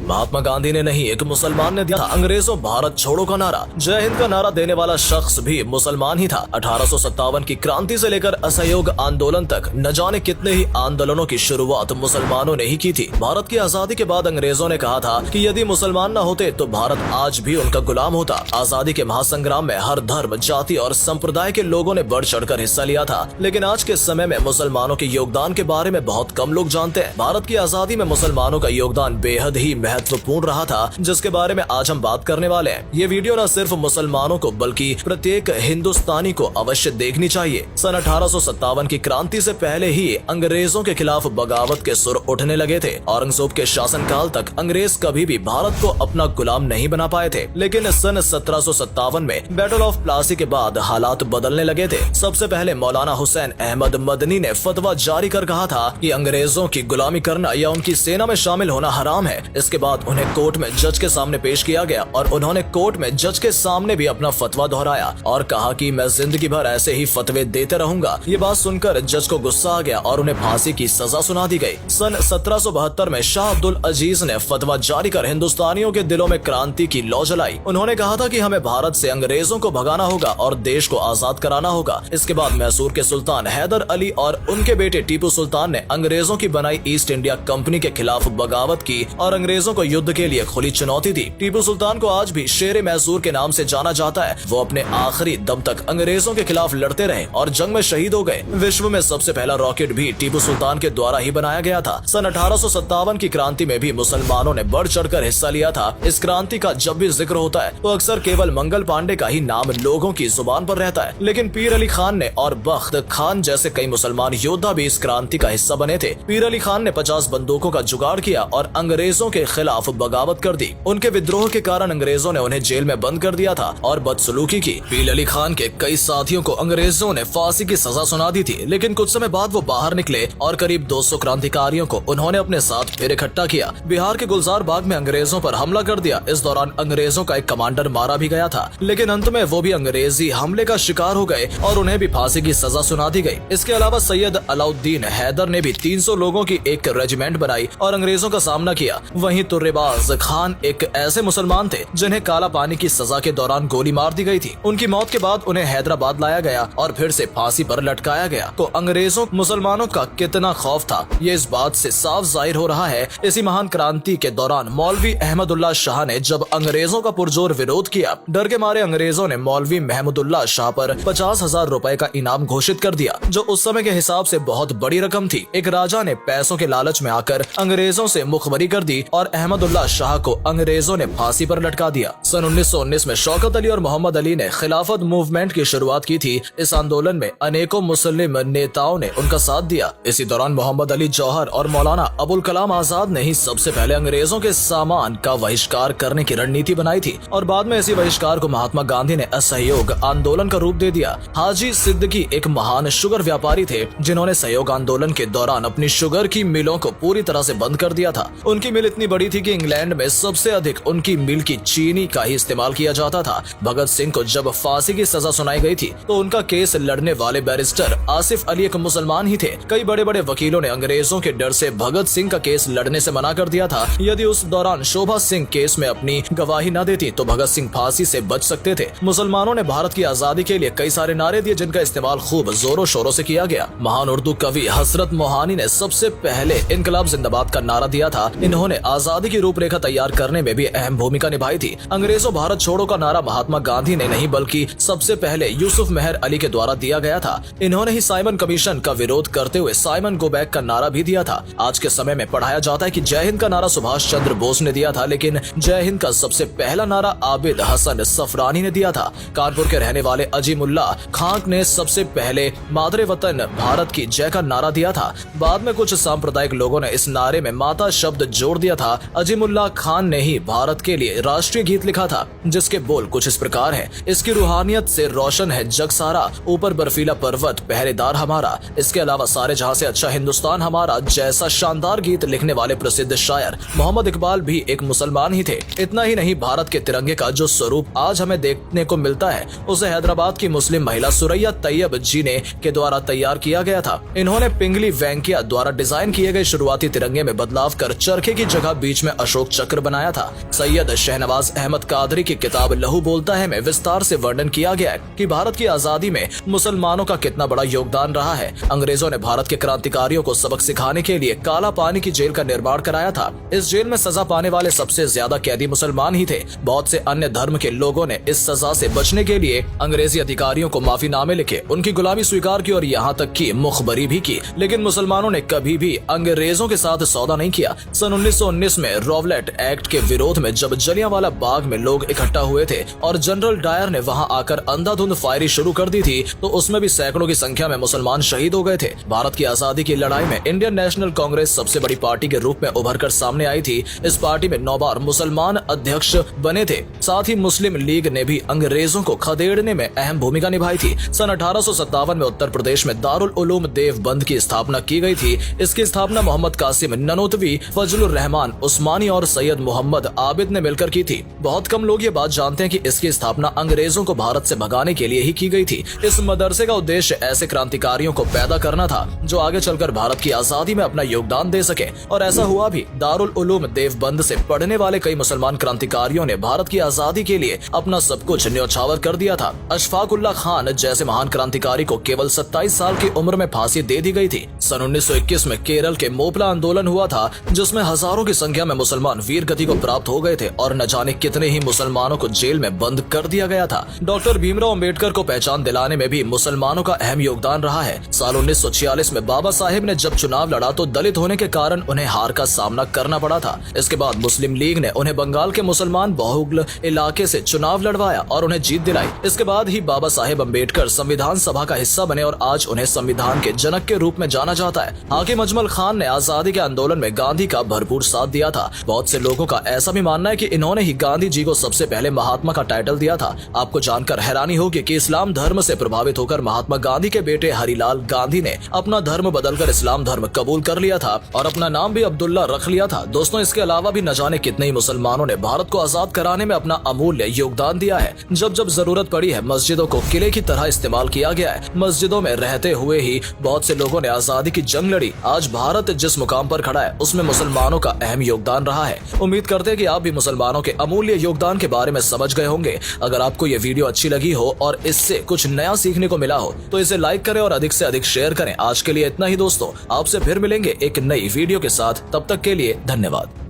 महात्मा गांधी ने नहीं, एक मुसलमान ने दिया था। अंग्रेजों भारत छोड़ो का नारा, जय हिंद का नारा देने वाला शख्स भी मुसलमान ही था। 1857 की क्रांति से लेकर असहयोग आंदोलन तक न जाने कितने ही आंदोलनों की शुरुआत मुसलमानों ने ही की थी। भारत की आजादी के बाद अंग्रेजों ने कहा था कि यदि मुसलमान न होते तो भारत आज भी उनका गुलाम होता। आजादी के महासंग्राम में हर धर्म, जाति और संप्रदाय के लोगों ने बढ़ चढ़कर हिस्सा लिया था, लेकिन आज के समय में मुसलमानों के योगदान के बारे में बहुत कम लोग जानते हैं। भारत की आजादी में मुसलमानों का योगदान बेहद ही महत्वपूर्ण रहा था, जिसके बारे में आज हम बात करने वाले हैं। ये वीडियो न सिर्फ मुसलमानों को बल्कि प्रत्येक हिंदुस्तानी को अवश्य देखनी चाहिए। सन 1857 की क्रांति से पहले ही अंग्रेजों के खिलाफ बगावत के सुर उठने लगे थे। औरंगजेब के शासनकाल तक अंग्रेज कभी भी भारत को अपना गुलाम नहीं बना पाए थे, लेकिन सन 1757 में बैटल ऑफ प्लासी के बाद हालात बदलने लगे थे। सबसे पहले मौलाना हुसैन अहमद मदनी ने फतवा जारी कर कहा था कि अंग्रेजों की गुलामी करना या उनकी सेना में शामिल होना हराम है। इसके बाद उन्हें कोर्ट में जज के सामने पेश किया गया और उन्होंने कोर्ट में जज के सामने भी अपना फतवा दोहराया और कहा कि मैं जिंदगी भर ऐसे ही फतवे देते रहूंगा। ये बात सुनकर जज को गुस्सा आ गया और उन्हें फांसी की सजा सुना दी गई। सन 1772 में शाह अब्दुल अजीज ने फतवा जारी कर हिंदुस्तानियों के दिलों में क्रांति की लौ जलाई। उन्होंने कहा था कि हमें भारत से अंग्रेजों को भगाना होगा और देश को आजाद कराना होगा। इसके बाद मैसूर के सुल्तान हैदर अली और उनके बेटे टीपू सुल्तान ने अंग्रेजों की बनाई ईस्ट इंडिया कंपनी के खिलाफ बगावत की और अंग्रेजों को युद्ध के लिए खुली चुनौती दी। टीपू सुल्तान को आज भी शेर मैसूर के नाम से जाना जाता है। वो अपने आखिरी दम तक अंग्रेजों के खिलाफ लड़ते रहे और जंग में शहीद हो गए। विश्व में सबसे पहला रॉकेट भी टीपू सुल्तान के द्वारा ही बनाया गया था। सन 1857 की क्रांति में भी मुसलमानों ने बढ़ चढ़कर हिस्सा लिया था। इस क्रांति का जब भी जिक्र होता है तो अक्सर केवल मंगल पांडे का ही नाम लोगों की जुबान पर रहता है, लेकिन पीर अली खान ने और बख्त खान जैसे कई मुसलमान योद्धा भी इस क्रांति का हिस्सा बने थे। पीर अली खान ने 50 बंदूकों का जुगाड़ किया और अंग्रेजों के खिलाफ बगावत कर दी। उनके विद्रोह के कारण अंग्रेजों ने उन्हें जेल में बंद कर दिया था और बदसलूकी की। पीर अली खान के कई साथियों को अंग्रेजों ने फांसी की सजा सुना दी थी, लेकिन कुछ समय बाद वो बाहर निकले और करीब 200 क्रांतिकारियों को उन्होंने अपने साथ फिर इकट्ठा किया। बिहार के गुलजार बाग में अंग्रेजों पर हमला कर दिया। इस दौरान अंग्रेजों का एक कमांडर मारा भी गया था, लेकिन अंत में वो भी अंग्रेजी हमले का शिकार हो गए और उन्हें भी फांसी की सजा सुना दी गई। इसके अलावा सैयद अलाउद्दीन हैदर ने भी 300 लोगों की एक रेजिमेंट बनाई और अंग्रेजों का सामना किया। वहीं तुर्रेबाज खान एक ऐसे मुसलमान थे जिन्हें काला पानी की सजा के दौरान गोली मार दी गई थी। उनकी मौत के बाद उन्हें हैदराबाद लाया गया और फिर से फांसी पर लटकाया गया। तो अंग्रेजों मुसलमानों का कितना खौफ था, ये इस बात से साफ जाहिर हो रहा है। इसी महान क्रांति के दौरान मौलवी अहमदुल्ला शाह ने जब अंग्रेजों का पुरजोर विरोध किया, डर के मारे अंग्रेजों ने मौलवी महमूदुल्लाह शाह पर 50,000 रुपए का इनाम घोषित कर दिया, जो उस समय के हिसाब से बहुत बड़ी रकम थी। एक राजा ने पैसों के लालच में आकर अंग्रेजों से मुखबरी कर दी और अहमदुल्लाह शाह को अंग्रेजों ने फांसी पर लटका दिया। सन 1919 में शौकत अली और मोहम्मद अली ने खिलाफत मूवमेंट की शुरुआत की थी। इस आंदोलन में अनेकों मुस्लिम नेताओं ने उनका साथ दिया। इसी दौरान मोहम्मद अली जौहर और मौलाना अबुल कलाम आजाद ने ही सबसे पहले अंग्रेजों के सामान का बहिष्कार करने की रणनीति बनाई थी और बाद में इसी बहिष्कार को महात्मा गांधी ने असहयोग आंदोलन का रूप दे दिया। हाजी सिद्दीकी एक महान शुगर व्यापारी थे जिन्होंने सहयोग आंदोलन के दौरान अपनी शुगर की मिलों को पूरी तरह से बंद कर दिया था। उनकी मिल इतनी बड़ी थी कि इंग्लैंड में सबसे अधिक उनकी मिल की चीनी का ही इस्तेमाल किया जाता था। भगत सिंह को जब फांसी की सजा सुनाई गई थी तो उनका केस लड़ने वाले बैरिस्टर आसिफ अली एक मुसलमान ही थे। कई बड़े बड़े वकीलों ने अंग्रेजों के डर से भगत सिंह का केस लड़ने से मना कर दिया था। यदि उस दौरान शोभा सिंह केस में अपनी गवाही न देती तो भगत सिंह फांसी से बच सकते थे। मुसलमानों ने भारत की आजादी के लिए कई सारे नारे दिए जिनका इस्तेमाल खूब जोरों शोरों से किया गया। महान उर्दू कवि हजरत मोहानी ने सबसे पहले इनकलाब जिंदाबाद का नारा दिया था। इन्होंने आजादी की रूपरेखा तैयार करने में भी अहम भूमिका निभाई थी। अंग्रेजों भारत छोड़ो का नारा महात्मा गांधी ने नहीं बल्कि सबसे पहले यूसुफ मेहर अली के द्वारा दिया गया था। इन्होंने ही साइमन कमीशन का विरोध करते हुए साइमन गो बैक का नारा भी दिया था। आज के समय में पढ़ाया जाता है कि जय हिंद का नारा सुभाष चंद्र बोस ने दिया था, लेकिन जय हिंद का सबसे पहला नारा आबिद हसन सफरानी ने दिया था। कानपुर के रहने वाले अजीमुल्ला खान ने सबसे पहले मादरे वतन भारत की जय का नारा दिया था। बाद में कुछ सांप्रदायिक लोगों ने इस नारे में माता शब्द जोड़ दिया था। अजीमुल्ला खान ने ही भारत के लिए राष्ट्रीय गीत लिखा था जिसके बोल कुछ इस प्रकार हैं। इसकी रूहानियत से रोशन है जग सारा, ऊपर बर्फीला पर्वत पहरेदार हमारा, इसके अलावा सारे जहां से अच्छा हिंदुस्तान हमारा जैसा शानदार गीत लिखने वाले प्रसिद्ध शायर मोहम्मद इकबाल भी एक मुसलमान ही थे। इतना ही नहीं, भारत के तिरंगे का जो स्वरूप आज हमें देखने को मिलता है उसे हैदराबाद की मुस्लिम महिला सुरैया तैयब जी ने के द्वारा तैयार किया गया था। इन्होंने पिंगली वेंकैया द्वारा डिजाइन किए गए शुरुआती तिरंगे में बदलाव कर चरखे की जगह बीच बीच में अशोक चक्र बनाया था। सैयद शहनवाज अहमद कादरी की किताब लहू बोलता है में विस्तार से वर्णन किया गया है कि भारत की आजादी में मुसलमानों का कितना बड़ा योगदान रहा है। अंग्रेजों ने भारत के क्रांतिकारियों को सबक सिखाने के लिए काला पानी की जेल का निर्माण कराया था। इस जेल में सजा पाने वाले सबसे ज्यादा कैदी मुसलमान ही थे। बहुत से अन्य धर्म के लोगों ने इस सजा से बचने के लिए अंग्रेजी अधिकारियों को माफीनामे लिखे, उनकी गुलामी स्वीकार की और यहाँ तक की मुखबरी भी की, लेकिन मुसलमानों ने कभी भी अंग्रेजों के साथ सौदा नहीं किया। सन 1919 में रॉवलेट एक्ट के विरोध में जब जलियांवाला बाग में लोग इकट्ठा हुए थे और जनरल डायर ने वहां आकर अंधाधुंध फायरिंग शुरू कर दी थी, तो उसमें भी सैकड़ों की संख्या में मुसलमान शहीद हो गए थे। भारत की आजादी की लड़ाई में इंडियन नेशनल कांग्रेस सबसे बड़ी पार्टी के रूप में उभर कर सामने आई थी। इस पार्टी में 9 बार मुसलमान अध्यक्ष बने थे। साथ ही मुस्लिम लीग ने भी अंग्रेजों को खदेड़ने में अहम भूमिका निभाई थी। सन 1857 में उत्तर प्रदेश में दारुल उलूम देवबंद की स्थापना की गई थी। इसकी स्थापना मोहम्मद कासिम ननोतवी, फजलुर रहमान उस्मानी और सैयद मोहम्मद आबिद ने मिलकर की थी। बहुत कम लोग ये बात जानते हैं कि इसकी स्थापना अंग्रेजों को भारत से भगाने के लिए ही की गई थी। इस मदरसे का उद्देश्य ऐसे क्रांतिकारियों को पैदा करना था जो आगे चलकर भारत की आजादी में अपना योगदान दे सके, और ऐसा हुआ भी। दारुल उलूम देवबंद से पढ़ने वाले कई मुसलमान क्रांतिकारियों ने भारत की आजादी के लिए अपना सब कुछ न्यौछावर कर दिया था। अशफाक उल्लाह खान जैसे महान क्रांतिकारी को केवल 27 साल की उम्र में फांसी दे दी गई थी। सन 1921 में केरल के मोपला आंदोलन हुआ था, जिसमें हजारों की संख्या में मुसलमान वीर गति को प्राप्त हो गए थे और न जाने कितने ही मुसलमानों को जेल में बंद कर दिया गया था। डॉक्टर भीमराव अंबेडकर को पहचान दिलाने में भी मुसलमानों का अहम योगदान रहा है। साल 1946 में बाबा साहेब ने जब चुनाव लड़ा तो दलित होने के कारण उन्हें हार का सामना करना पड़ा था। इसके बाद मुस्लिम लीग ने उन्हें बंगाल के मुसलमान बहुल इलाके से चुनाव लड़वाया और उन्हें जीत दिलाई। इसके बाद ही बाबा साहेब अंबेडकर संविधान सभा का हिस्सा बने और आज उन्हें संविधान के जनक के रूप में जाना जाता है। हाकिम अजमल खान ने आजादी के आंदोलन में गांधी का भरपूर साथ दिया था। बहुत से लोगों का ऐसा भी मानना है कि इन्होंने ही गांधी जी को सबसे पहले महात्मा का टाइटल दिया था। आपको जानकर हैरानी होगी कि इस्लाम धर्म से प्रभावित होकर महात्मा गांधी के बेटे हरिलाल गांधी ने अपना धर्म बदलकर इस्लाम धर्म कबूल कर लिया था और अपना नाम भी अब्दुल्ला रख लिया था। दोस्तों, इसके अलावा भी न जाने कितने ही मुसलमानों ने भारत को आजाद कराने में अपना अमूल्य योगदान दिया है। जब जब जरूरत पड़ी है, मस्जिदों को किले की तरह इस्तेमाल किया गया है। मस्जिदों में रहते हुए ही बहुत से लोगों ने आजादी की जंग लड़ी। आज भारत जिस मुकाम पर खड़ा है, उसमें मुसलमानों का अहम योगदान रहा है। उम्मीद करते हैं कि आप भी मुसलमानों के अमूल्य योगदान के बारे में समझ गए होंगे। अगर आपको ये वीडियो अच्छी लगी हो और इससे कुछ नया सीखने को मिला हो तो इसे लाइक करें और अधिक से अधिक शेयर करें। आज के लिए इतना ही दोस्तों, आपसे फिर मिलेंगे एक नई वीडियो के साथ। तब तक के लिए धन्यवाद।